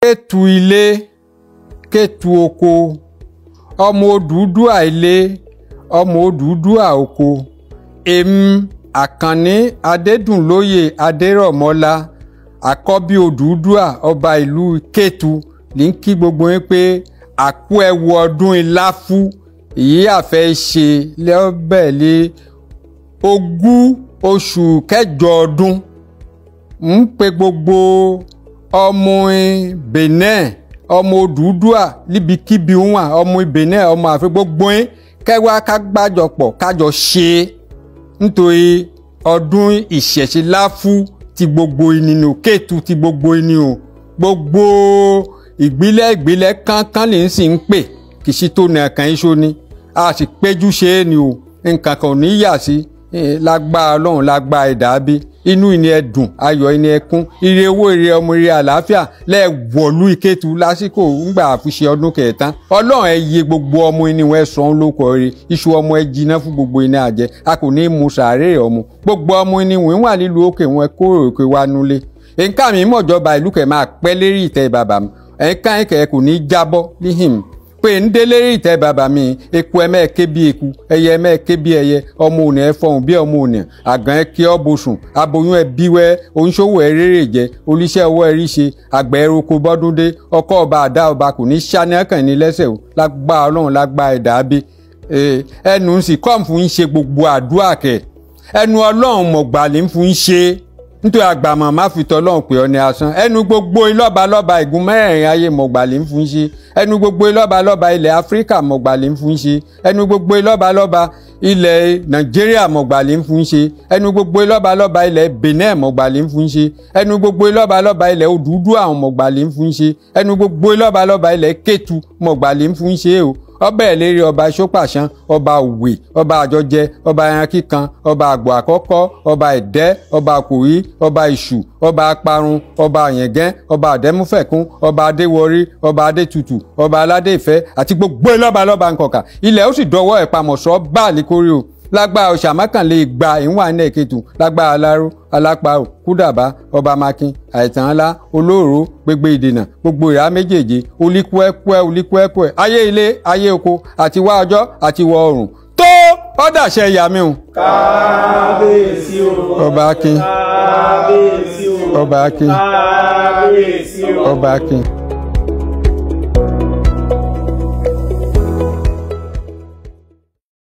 Kétu ilé, kétu oko, ọmọ Odùduwà ilé, ọmọ Odùduwà oko. Èmi Àkànní Adédùnlóyè Adérọ̀mọ́lá, àkọ́bí Odùduwà ọba ìlú Kétu, ní kí gbogbo yín pé àkú ẹwu ọdún Ìláfú èyí àfẹ́ ṣe lọ́bẹ̀lẹ̀ ogún oṣù kẹjọ ọdún. Ń pe gbogbo ọmọ Benin, ọmọ Odùduwà níbikíbi wọn, ọmọ Benin, ọmọ àfi gbogbo yín kẹwàá ká gbàjọpọ̀ kájọ ṣe nítorí ọdún ìṣẹ̀ṣe Láfú ti gbogbo ènìyàn Kétu ti gbogbo ènìyàn gbogbo ìgbìlẹ̀ kankan lè ń sì ń pè kì í sí tó nìkan iṣó ni a sì péjú ṣe é ni o nǹkan kan ò ní yà sí lágbára Ọlọ́run lágbára ìdábí inú ìní ẹdùn ayọ̀ ìní ẹkún ire owó ire ọmọ ire àlàáfíà lẹ́ẹ̀wọ̀lú Ìkétu lásìkò ńgbà àfiṣe ọdún kẹtàn Ọlọ́run ẹ yẹ gbogbo ọmọ ẹni wọn ẹ̀sán lóko rẹ iṣu ọmọ ẹ jiná fún gbogbo iná àjẹ a kò ní mú sàárè ọmọ gbogbo ọmọ ẹni wọn wà nílùú òkè wọn kóró òkè wa nulẹ̀ nǹkan mi mọ̀jọba ìlú kẹ̀ máa pẹ́ lérí ìtẹ́ bàbá mi ẹ̀ka ẹ̀kẹ́ kò ní jábọ́ níhìn pé ń dé lérí ìtẹ́ bàbá mi eku ẹ̀mẹ́ ké bí eku ẹyẹ ẹ̀mẹ́ ké bí ẹyẹ ọmọ òní ẹ̀ fọhùn bí ọmọ òní àgàn ẹ̀ kí ọ́ bosùn aboyún ẹ̀ bíwẹ́ oníṣòwò ẹ̀ rèrè jẹ oníṣẹ́ ọwọ́ ẹ̀ rí ṣe àgbẹ̀ ẹ̀rọ̀kọ bọ́dúndé ọkọ̀ ọba àdá ọba kò ní ṣáni ẹ̀kàn ní lẹ́sẹ̀ o lágbá Ọlọ́run lágbá ẹ̀dá bí ẹnu sì kọ́ fún ń ṣe gbogbo àdúrà kẹ̀ ẹnu Ọlọ́run mọ̀gbàlì ń fún ń ṣe nítorí àgbàmọ̀ má fi tọ́lọ́run pé ọ ní asán ẹnu gbogbo ìlọ́balọ́ba ìgún mẹ́rẹ̀ẹ̀rin ayé mọ̀gbàlì ń fún ṣe ẹnu gbogbo ìlọ́balọ́ba ilẹ̀ Áfíríkà mọ̀gbàlì ń fún ṣe ẹnu gbogbo ìlọ́balọ́ba ilẹ̀ Nàìjíríà mọ̀gbàlì ń fún ṣe ẹnu gbogbo ìlọ́balọ́ba ilẹ̀ Benin mọ̀gbàlì ń fún ṣe ẹnu gbogbo ìlọ́balọ́ba ilẹ̀ Odùduwà mọ̀gbàlì ń fún ṣe ẹnu gbogbo ìlọ́balọ́ba ilẹ̀ Kétu mọ̀gbàlì ń fún ṣe o ọba ìlérí ọba Ṣópàṣán ọba Òwè ọba Àjọjẹ ọba ẹran kíkan ọba Àgbò Àkọ́kọ́ ọba Ẹ̀dẹ́ ọba Àkòrí ọba Ìṣù ọba Aparun ọba Àyẹ̀gẹ́ ọba Àdẹ́múfẹ̀kún ọba Adéwọrí ọba Adétutù ọba Aládé Ìfẹ́ àti gbogbo lọ́balọ́ba nkọ̀kà ilẹ̀ ó sì dọwọ́ ẹ̀ pamọ́ sọ báàlì kórè o lágbára òṣàmákànlé gba ìwọ̀n àná Kétu lágbára Aláró Alápàrò Kúdàbá ọba Makin Àìtàn ńlá Olóró gbogbo ìdènà gbogbo ìhà méjèèjì olíkúẹ́kúẹ́ ayé ilé ayé oko àti wá ọjọ́ àti wọ oòrùn tó ọ̀dàṣẹ ìyàmí o. Kábíyèsí o. Ọba Akin. Kábíyèsí o. Ọba Akin. Kábíyèsí o. Ọba Akin.